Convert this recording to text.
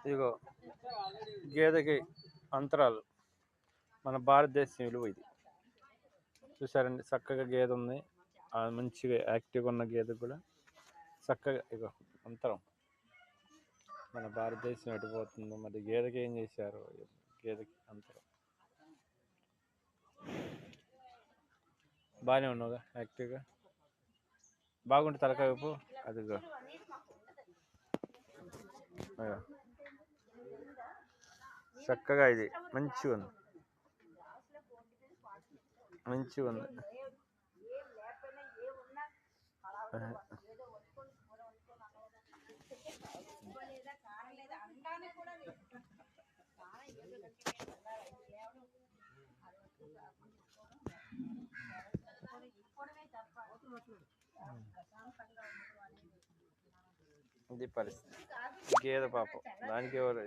ఇదిగో గేదెకి అంతరాలు మన భారతదేశం విలువ ఇది. చూసారండి చక్కగా గేదె ఉంది, మంచిగా యాక్టివ్గా ఉన్న గేదె కూడా చక్కగా ఇగో అంతరం. మన భారతదేశం ఎటుపోతుందో మరి గేదెకి ఏం చేశారు, గేదెకి అంతరం. బాగానే ఉన్నావుగా యాక్టివ్గా, బాగుంటే తలకాయ వైపు అదిగో చక్కగా ఇది మంచిగా ఉంది, మంచిగా ఉంది. ఇది పరిస్థితి గేదె పాపం, దానికి ఎవరు